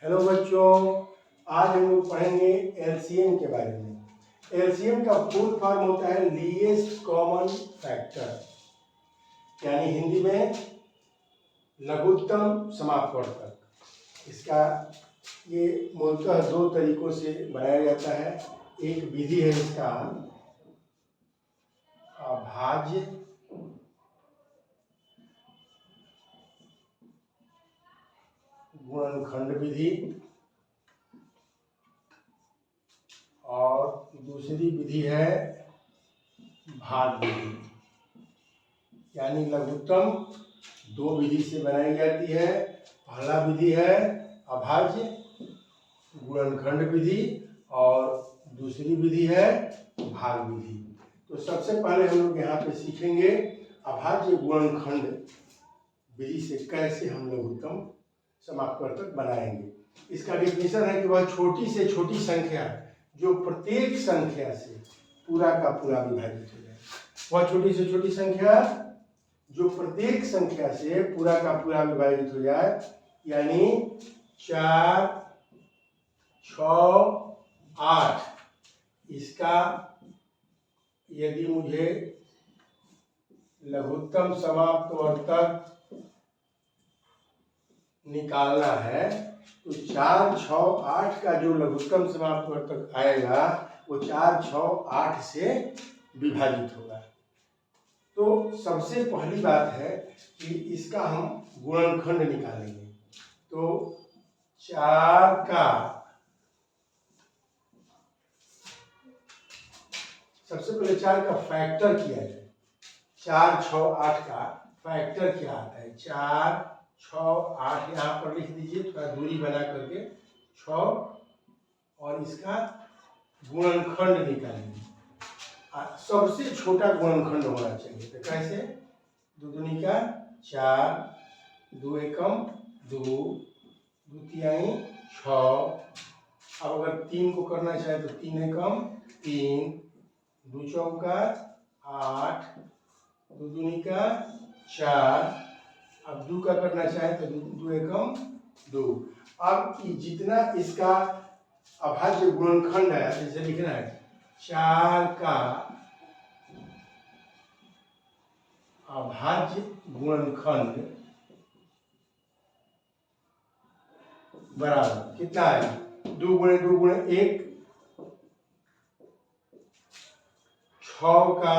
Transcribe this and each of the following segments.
Hello बच्चों, आज हम लोग पढ़ेंगे एलसीएम के बारे में। एलसीएम का फुल फॉर्म होता है लीस्ट कॉमन फैक्टर, यानी हिंदी में लघुत्तम समापवर्तक। इसका ये मूलतः दो तरीकों से बनाया जाता है। एक विधि है इसका अभाज्य गुणनखंड विधि और दूसरी विधि है भाग विधि। यानी लघुत्तम दो विधि से बनाई जाती है। पहला विधि है अभाज्य गुणनखंड विधि और दूसरी विधि है भाग विधि। तो सबसे पहले हम लोग यहाँ पे सीखेंगे अभाज्य गुणनखंड विधि से कैसे हम लघुत्तम समापवर्तक बनाएंगे। इसका डेफिनेशन है कि वह छोटी से छोटी संख्या जो प्रत्येक संख्या से पूरा का पूरा विभाजित हो जाए। वह छोटी से छोटी संख्या जो प्रत्येक संख्या से पूरा का पूरा विभाजित हो जाए, यानी 4, 6, 8। इसका यदि मुझे लघुत्तम समापवर्तक निकालना है तो 4, 6, 8 का जो लघुत्तम समापवर्तक आएगा वो 4, 6, 8 से विभाजित होगा। तो सबसे पहली बात है कि इसका हम गुणनखंड निकालेंगे। तो 4 का सबसे पहले 4 का फैक्टर किया जाए। 4, 6, 8 का फैक्टर क्या आता है? 4, 6, 8 यहाँ पर लिख दीजिए, थोड़ा दूरी बना करके 6, और इसका गुणनखंड निकालेंगे। सबसे छोटा गुणनखंड होना चाहिए। तो कैसे? 2 दूनी का 4, 2 एकम 2, 2 तिहाई 6। अब अगर 3 को करना चाहे तो 3 एकम 3, 2 चौका 8, 2 दूनी का 4। अब 2 का करना चाहे तो 2 एकम 2। अब जितना इसका अभाज्य गुणनखंड है, जैसे लिखना है 4 का अभाज्य गुणनखंड बराबर कितना है? 2 गुणे 2 गुणे 1। 6 का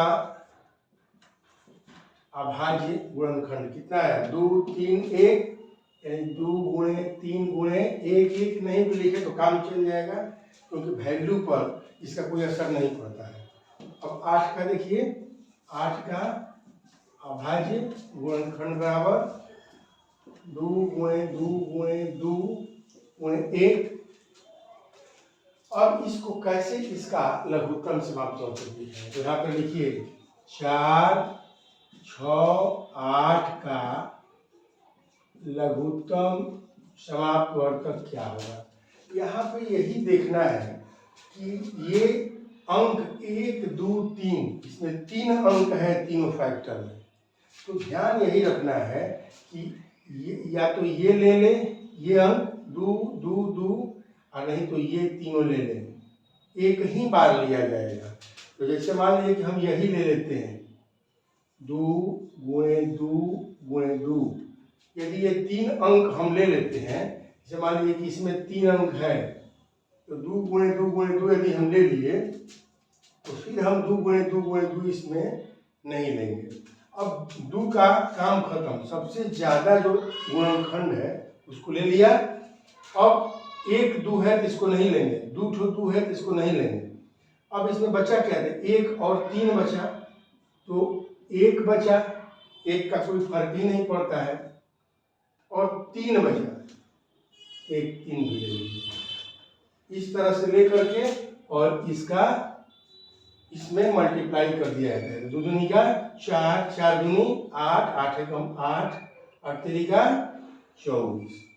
अभाज्य गुणनखंड कितना है? 2, 3, 1, यानी 2 गुणे 3 गुणे 1, 1 नहीं भी लिखे तो काम चल जाएगा, क्योंकि वैल्यू पर इसका कोई असर नहीं पड़ता है। अब 8 का देखिए, 8 का अभाज्य गुणनखंड बराबर 2 गुणे 2 गुणे 2 गुणे 1। अब इसको कैसे इसका लघुत्तम समापवर्तक है? तो यहाँ पर लिखिए 4, 6, 8 का लघुत्तम समापवर्तक क्या होगा। यहाँ पे यही देखना है कि ये अंक 1, 2, 3, इसमें 3 अंक हैं तीनों फैक्टर में। तो ध्यान यही रखना है कि ये या तो ये ले लें, ये अंक 2, 2, 2, और नहीं तो ये तीनों ले लें। एक ही बार लिया जाएगा। तो जैसे मान लीजिए कि हम यही ले लेते हैं 2 गुणे 2 गुणे 2। यदि ये 3 अंक हम ले लेते हैं, जैसे मान लीजिए कि इसमें 3 अंक है, तो 2 गुणे 2 गुणे 2 यदि हम ले लिए तो फिर हम 2 गुणे 2 गुणे 2 इसमें नहीं लेंगे। अब 2 का काम खत्म। सबसे ज्यादा जो गुणनखंड है उसको ले लिया। अब 1, 2 है तो इसको नहीं लेंगे, 2 2 है तो इसको नहीं लेंगे। अब इसमें बचा क्या है? 1 और 3 बचा। तो 1 बचा, 1 का कोई फर्क ही नहीं पड़ता है, और 3 बचा, 1 3 भी ले लीजिए। इस तरह से लेकर के और इसका इसमें मल्टीप्लाई कर दिया जाता है। 2 दूनी का 4, 4 दूनी 8, 8 एकम 8, और 3 का 24।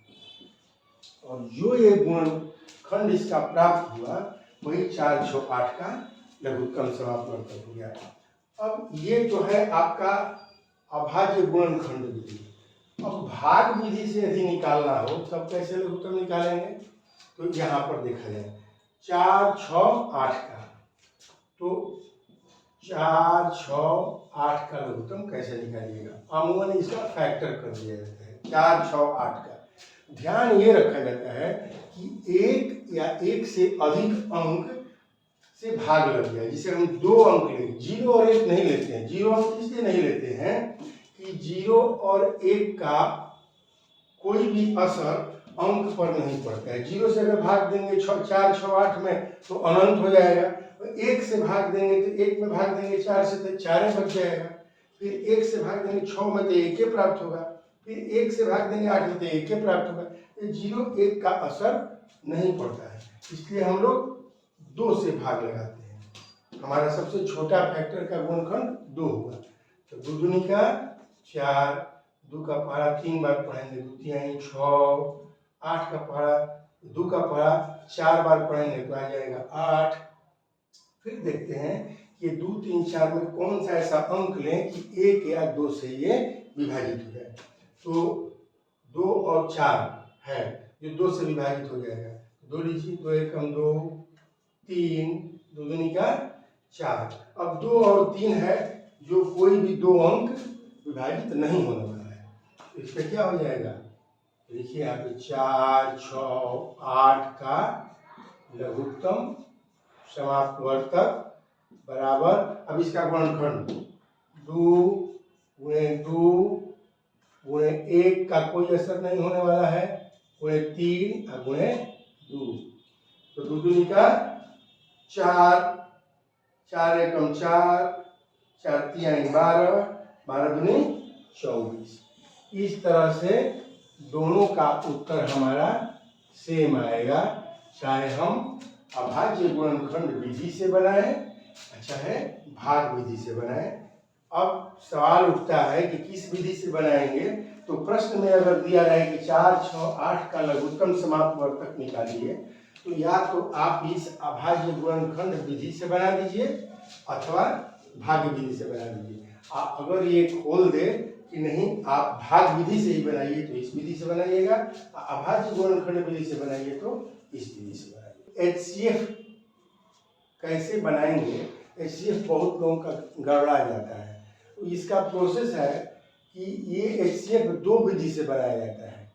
और जो ये गुणनखंड इसका प्राप्त हुआ वही 4, 6, 8 का लघुत्तम समापवर्तक हो गया। अब ये जो है आपका अभाज्य गुणनखंड विधि। अब भाग विधि से यदि निकालना हो तब कैसे लघुत्तम निकालेंगे? तो यहाँ पर देखा जाए 4, 6, 8 का, तो 4, 6, 8 का लघुत्तम कैसे निकालिएगा? अमूमन इसका फैक्टर कर दिया जाता है 4, 6, 8 का। ध्यान ये रखा जाता है कि एक या एक से अधिक अंक से भाग लग जाए। जिसे हम 2 अंक लेंगे, 0 और 1 नहीं लेते हैं। 0 अंक इसलिए नहीं लेते हैं कि 0 और 1 का कोई भी असर अंक पर नहीं पड़ता है। 0 से अगर भाग देंगे 4, 6, 8 में तो अनंत हो जाएगा। 1 से भाग देंगे तो 1 में भाग देंगे 4 से तो 4 बच जाएगा। फिर 1 से भाग देंगे 6 में तो 1 प्राप्त होगा। फिर 1 से भाग देंगे 8 में तो 1 प्राप्त होगा। 0, 1 का असर नहीं पड़ता है, इसलिए हम लोग 2 से भाग लगाते हैं। हमारा सबसे छोटा फैक्टर का गुणनखंड 2 होगा। तो 2 दूनी का 4, 2 का पहाड़ा 3 बार पढ़ेंगे, 2 तिहाई 6, 8 का पहाड़ा 2 का पहाड़ा 4 बार पढ़ेंगे तो आ जाएगा 8। फिर देखते हैं कि 2, 3, 4 में कौन सा ऐसा अंक लें कि 1 या 2 से ये विभाजित हो जाए। तो 2 और 4 है जो 2 से विभाजित हो जाएगा। 2 लीजिए, 2 एकम 2, 3, 2 दूनी का 4। अब 2 और 3 है जो कोई भी 2 अंक विभाजित नहीं होने वाला है। तो इसका क्या हो जाएगा? देखिए यहाँ पे 4, 6, 8 का लघुत्तम समाप्त वर्तक बराबर, अब इसका गुणनखंड 2 गुणे 2 गुणे 1 का कोई असर नहीं होने वाला है, गुणे 3 और गुणे 2। तो 2 दूनी का 4, 4 एकम 4, 4 तिहाई 12, 12 दूनी 24। इस तरह से दोनों का उत्तर हमारा सेम आएगा, चाहे हम अभाज्य गुणनखंड विधि से बनाएं चाहे भाग विधि से बनाएं। अब सवाल उठता है कि किस विधि से बनाएंगे। तो प्रश्न में अगर दिया रहे कि 4, 6, 8 का लघुत्तम समाप्त वर्तक निकालिए, तो या तो आप इस अभाज्य गुणनखंड विधि से बना दीजिए अथवा भाग विधि से बना दीजिए। आप अगर ये खोल दे कि नहीं आप भाग विधि से ही बनाइए तो इस विधि से बनाइएगा, अभाज्य गुणनखंड विधि से बनाइए तो इस विधि से बनाइए। HCF कैसे बनाएंगे? HCF बहुत लोगों का गड़बड़ा जाता है। तो इसका प्रोसेस है कि ये HCF 2 विधि से बनाया जाता है।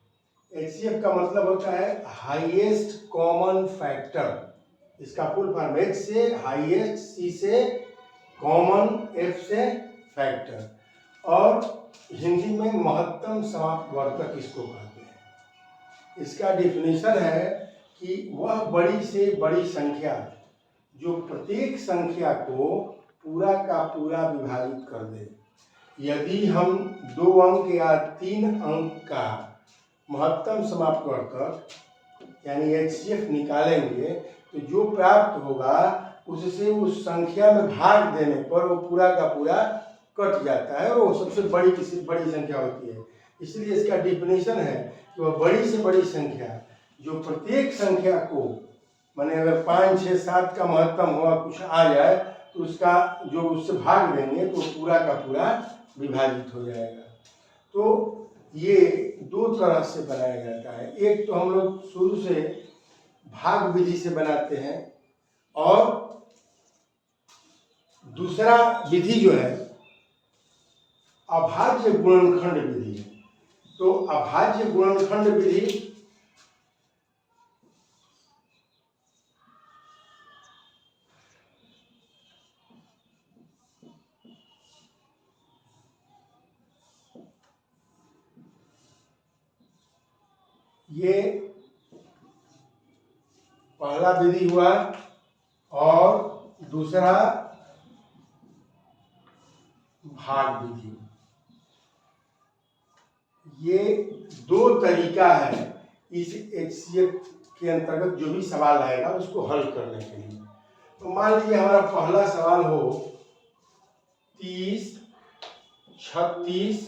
HCF का मतलब होता है हाईएस्ट कॉमन फैक्टर। इसका फुल फॉर्म H से हाईएस्ट, C से कॉमन, F से फैक्टर, और हिंदी में महत्तम समाप्त वर्तक इसको कहते हैं। इसका डिफिनीशन है कि वह बड़ी से बड़ी संख्या जो प्रत्येक संख्या को पूरा का पूरा विभाजित कर दे। यदि हम 2 अंक या 3 अंक का महत्तम समाप्त वर्तक यानी HCF निकालेंगे तो जो प्राप्त होगा उससे उस संख्या में भाग देने पर वो पूरा का पूरा कट जाता है और वो सबसे बड़ी किसी बड़ी संख्या होती है। इसलिए इसका डिफिनीशन है कि वह बड़ी से बड़ी संख्या जो प्रत्येक संख्या को, माने अगर 5, 6, 7 का महत्तम हुआ कुछ आ जाए तो उसका जो उससे भाग देंगे तो पूरा का पूरा विभाजित हो जाएगा। तो ये 2 तरह से बनाया जाता है। एक तो हम लोग शुरू से भाग विधि से बनाते हैं और दूसरा विधि जो है अभाज्य गुणनखंड विधि। तो अभाज्य गुणनखंड विधि ये पहला विधि हुआ और दूसरा भाग विधि। ये 2 तरीका है इस HCF के अंतर्गत जो भी सवाल आएगा उसको हल करने के लिए। तो मान लीजिए हमारा पहला सवाल हो 30, 36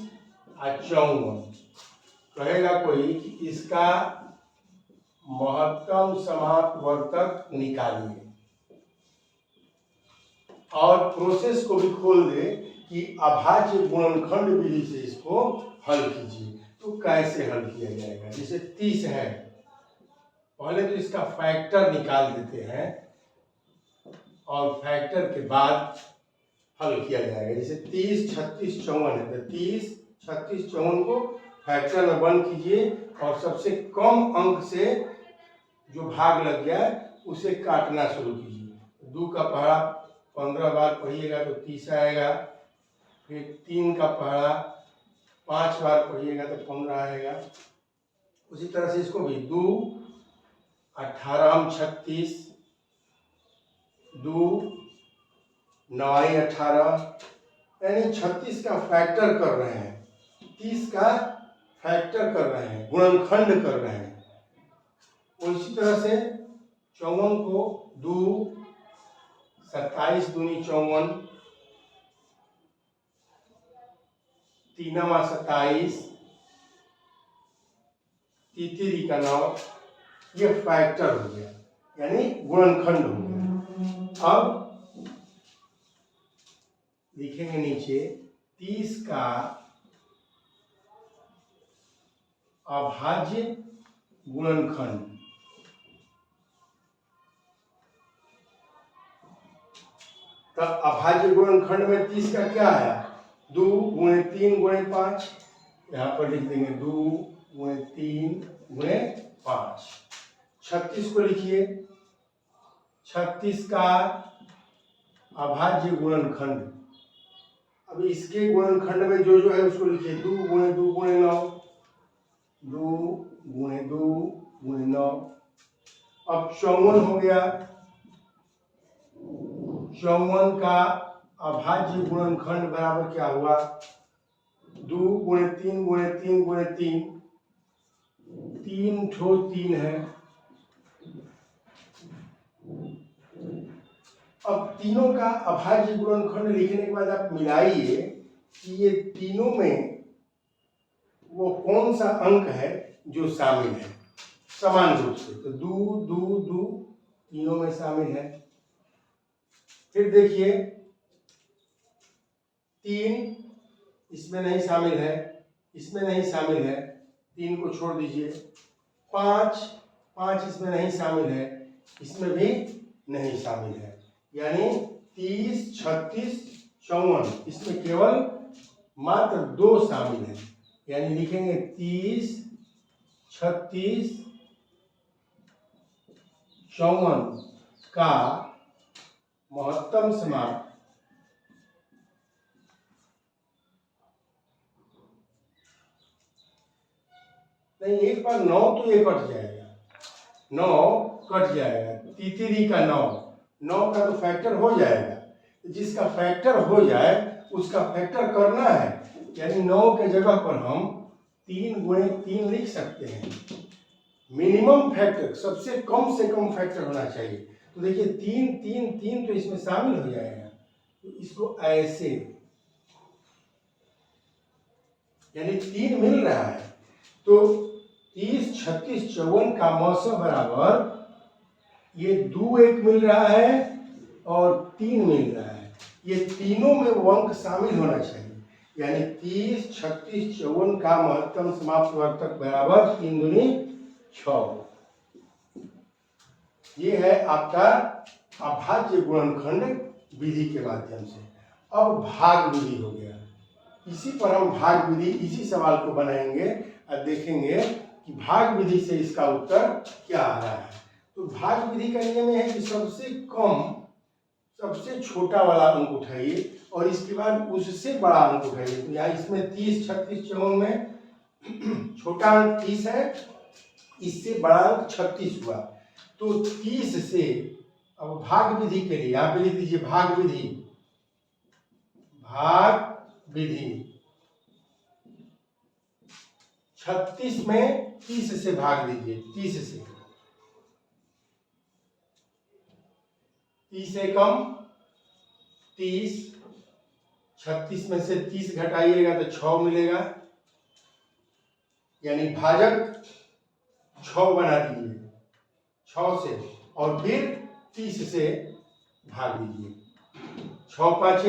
और 54। कहेगा कोई कि इसका महत्तम समाप्त वर्तक निकालिए और प्रोसेस को भी खोल दे कि अभाज्य गुणनखंड विधि से इसको हल कीजिए। तो कैसे हल किया जाएगा। जैसे 30 है, पहले तो इसका फैक्टर निकाल देते हैं और फैक्टर के बाद हल किया जाएगा। जैसे 30, 36, 54 है तो 30, 36, 54 को फैक्टर में बंद कीजिए और सबसे कम अंक से जो भाग लग गया उसे काटना शुरू कीजिए। 2 का पहाड़ा 15 बार पढ़िएगा तो 30 आएगा। फिर 3 का पहाड़ा 5 बार पढ़िएगा तो 15 आएगा। उसी तरह से इसको भी 2 18 36, 2 9 18, यानी 36 का फैक्टर कर रहे हैं, 30 का फैक्टर कर रहे हैं, गुणनखंड कर रहे हैं। उसी तरह से 54 को 2 27 दूनी 54, 3 27, 3 का 9, ये फैक्टर हो गया यानी गुणनखंड हो गया। अब लिखेंगे नीचे 30 का अभाज्य गुणनखंड। तो अभाज्य गुणनखंड में 30 का क्या आया, 2 गुणे 3 गुणे 5, यहाँ पर लिख देंगे 2 गुणे 3 गुणे 5। 36 को लिखिए, 36 का अभाज्य गुणनखंड। अब इसके गुणनखंड में जो जो है उसको लिखिए, 2 गुणे 2 गुणे 9, 2 गुणे 2 गुणे 9। अब 54 हो गया, 54 का अभाज्य गुणनखंड बराबर क्या हुआ, 2 गुणे 3 गुणे 3 गुणे 3, 3 ठो 3 है। अब तीनों का अभाज्य गुणनखंड लिखने के बाद आप मिलाइए कि ये तीनों में वो कौन सा अंक है जो शामिल है समान रूप से। तो 2 2 2 तीनों में शामिल है। फिर देखिए 3 इसमें नहीं शामिल है, इसमें नहीं शामिल है, 3 को छोड़ दीजिए। 5 इसमें नहीं शामिल है, इसमें भी नहीं शामिल है। यानी 30, 36, 54 इसमें केवल मात्र 2 शामिल है। यानी लिखेंगे 30, 36, 54 का महत्तम समाप्त नहीं, एक बार 9 तो ये कट जाएगा, 9 कट जाएगा, तीसरी का 9 का तो फैक्टर हो जाएगा। जिसका फैक्टर हो जाए उसका फैक्टर करना है, यानी 9 के जगह पर हम 3 गुणे 3 लिख सकते हैं। मिनिमम फैक्टर, सबसे कम से कम फैक्टर होना चाहिए। तो देखिए 3 3 3 तो इसमें शामिल हो जाएगा, तो इसको ऐसे, यानी 3 मिल रहा है तो 30, 36, 54 का मौसम बराबर ये 2 एक मिल रहा है और 3 मिल रहा है। ये तीनों में वो अंक शामिल होना चाहिए। यानी 30, 36, 54 का महत्तम समाप्त वर्तक बराबर 3 दूनी 6। ये है आपका अभाज्य गुणनखंड विधि के माध्यम से। अब भाग विधि हो गया, इसी पर हम भाग विधि, इसी सवाल को बनाएंगे और देखेंगे कि भाग विधि से इसका उत्तर क्या आ रहा है। तो भाग विधि का नियम है कि सबसे कम, सबसे छोटा वाला अंक उठाइए और इसके बाद उससे बड़ा अंक उठाइए। तो यहाँ इसमें 30, 36, 54 में छोटा अंक 30 है, इससे बड़ा अंक 36 हुआ। तो 30 से अब भाग विधि के लिए यहाँ पे लिख दीजिए भाग विधि, भाग विधि 36 में 30 से भाग दीजिए, 30 से, 30 से कम 30, 36 में से 30 घटाइएगा तो 6 मिलेगा, यानी भाजक 6 बना दीजिए, 6 से, और फिर 30 से भाग दीजिए। 6 5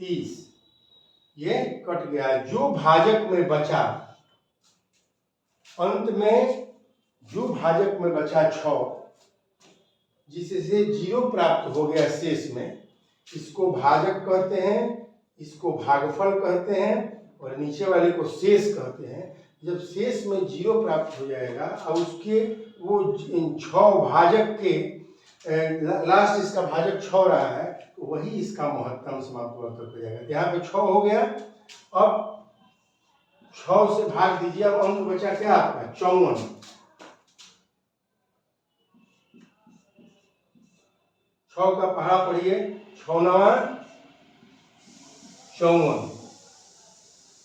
30, ये कट गया। जो भाजक में बचा, अंत में जो भाजक में बचा 6, जिससे 0 प्राप्त हो गया शेष में, इसको भाजक कहते हैं, इसको भागफल कहते हैं और नीचे वाले को शेष कहते हैं। जब शेष में 0 प्राप्त हो जाएगा और उसके वो 6 भाजक के लास्ट इसका भाजक 6 रहा है, तो वही इसका महत्तम समाप्तवर्तक हो जाएगा। यहाँ पे 6 हो गया। अब 6 से भाग दीजिए, अब अंक बचा क्या आपका 54। 6 का पहाड़ा पढ़िए, 6 9 54,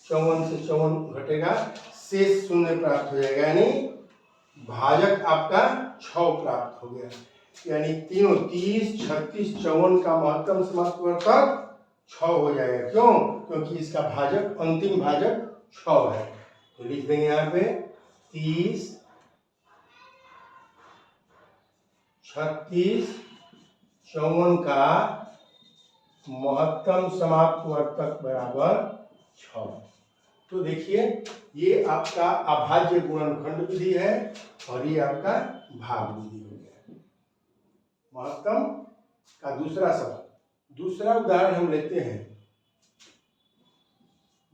54 से 54 घटेगा, शेष 0 प्राप्त हो जाएगा, यानी भाजक आपका 6 प्राप्त हो गया। यानी तीनों 30, 36, 54 का महत्तम समाप्तवर्तक 6 हो जाएगा। क्यों? क्योंकि इसका भाजक, अंतिम भाजक 6 है। तो लिख देंगे यहाँ पे 30, 36, 54 का महत्तम समाप्तवर्तक बराबर 6। तो देखिए, ये आपका अभाज्य गुणनखंड विधि है और ये आपका भाग विधि हो गया। महत्तम का दूसरा सवाल, दूसरा उदाहरण हम लेते हैं।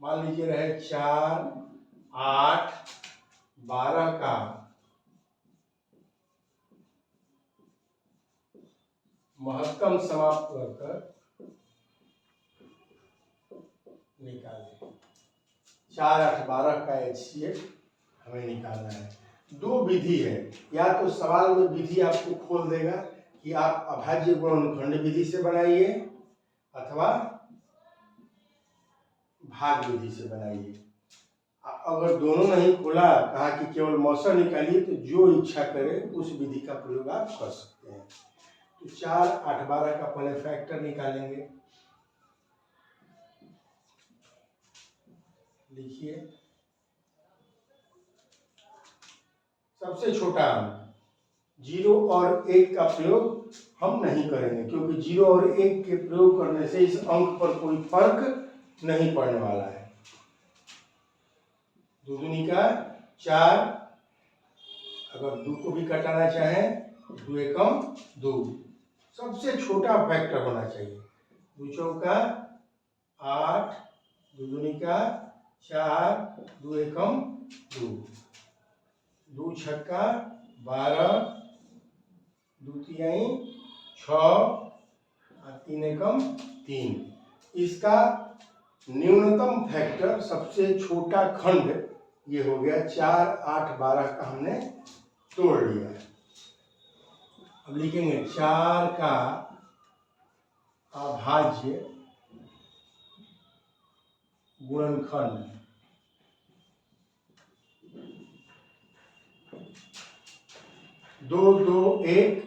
मान लीजिए रहे 4, 8, 12 का महत्तम समाप्तवर्तक निकालें। 4, 8, 12 का HCF हमें निकालना है। 2 विधि है, या तो सवाल में विधि आपको खोल देगा कि आप अभाज्य गुणनखंड विधि से बनाइए अथवा भाग विधि से बनाइए। अगर दोनों नहीं खोला, कहा कि केवल मौसम निकालिए, तो जो इच्छा करे उस विधि का प्रयोग आप कर सकते हैं। तो 4, 8, 12 का पहले फैक्टर निकालेंगे। लिखिए, सबसे छोटा अंक 0 और 1 का प्रयोग हम नहीं करेंगे, क्योंकि 0 और 1 के प्रयोग करने से इस अंक पर कोई फर्क नहीं पड़ने वाला है। 2 दूनी का 4, अगर 2 को भी कटाना चाहें 2 एकम 2, सबसे छोटा फैक्टर होना चाहिए। 2 चौका 8, 2 दूनी का 4, 2 एकम 2, 2 छक्का 12, 2 तिहाई 6 और 3 एकम 3। इसका न्यूनतम फैक्टर, सबसे छोटा खंड ये हो गया। 4, 8, 12 का हमने तोड़ लिया। अब लिखेंगे 4 का अभाज्य गुणनखंड, 2, 2, 1,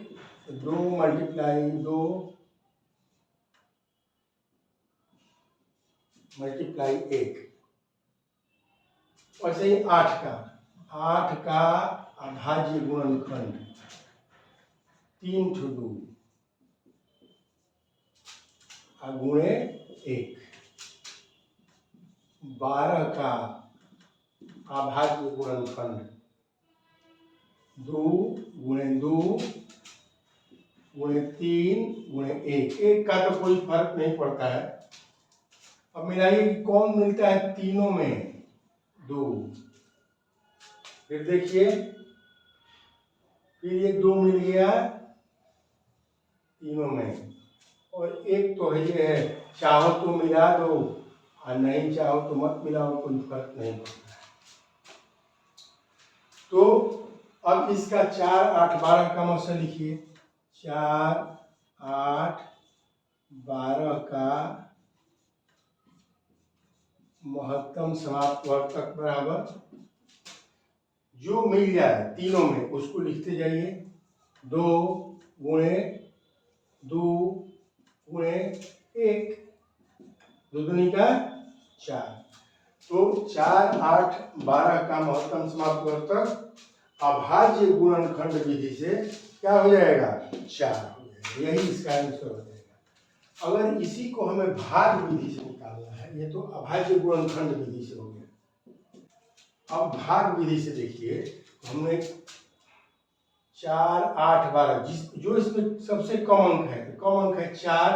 2 मल्टीप्लाई 2 मल्टीप्लाई 1। वैसे ही 8 का अभाज्य गुणनखंड 3 ठो 2 गुणे 1। 12 का अभाज्य गुणनखंड 2 गुणे 2 गुणे 3 गुणे 1। 1 का तो कोई फर्क नहीं पड़ता है। अब मिलाइए कि कौन मिलता है तीनों में 2। फिर देखिए, फिर ये 2 मिल गया तीनों में, और 1 तो ये है, चाहो तो मिला दो और नहीं चाहो तो मत मिलाओ, कोई फर्क नहीं पड़ता है। तो अब इसका 4, 8, 12 का मतलब लिखिए। 4, 8, 12 का महत्तम समाप्तवर्तक बराबर, जो मिल जाए तीनों में उसको लिखते जाइए। 2 गुणे 2 गुणे 1, 2 दूनी का 4। तो 4, 8, 12 का महत्तम समाप्तवर्तक अभाज्य गुणनखंड विधि से क्या हो जाएगा 4 हो जाएगा। यही इसका आंसर हो जाएगा। अगर इसी को हमें भाग विधि से निकालना है, ये तो अभाज्य गुणनखंड विधि से हो गया। अब भाग विधि से देखिए, हमने 4, 8, 12 जो इसमें सबसे कम अंक है, तो कम अंक है 4,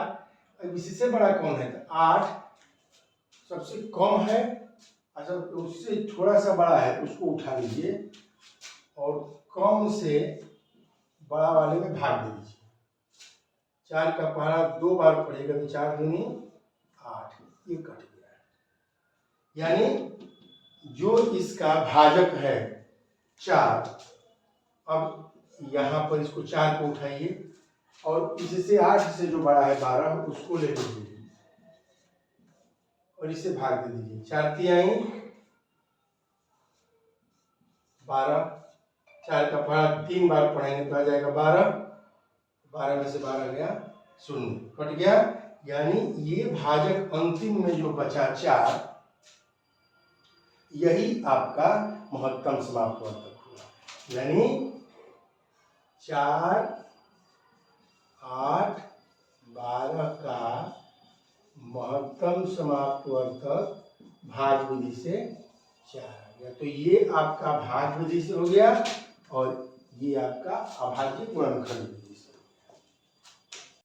अब इससे बड़ा कौन है तो 8 सबसे कम है। अच्छा, उससे थोड़ा सा बड़ा है उसको उठा लीजिए और कम से बड़ा वाले में भाग दे दीजिए। 4 का पहाड़ा 2 बार पड़ेगा तो 4 दूनी 8, ये कट गया। यानी जो इसका भाजक है 4, अब यहाँ पर इसको 4 को उठाइए और इससे 8 से जो बड़ा है 12 उसको ले लीजिए और इसे भाग दे दीजिए। 4 तिहाई 12, 4 का पहाड़ा 3 बार पढ़ेंगे तो आ जाएगा 12, 12 में से 12 गया 0, कट गया। यानी ये भाजक अंतिम में जो बचा 4, यही आपका महत्तम समापवर्तक हुआ। यानी 4, 8, 12 का महत्तम समापवर्तक भाग विधि से 4 आ गया। तो ये आपका भाग विधि से हो गया और ये आपका अभाज्य गुणनखंड विधि।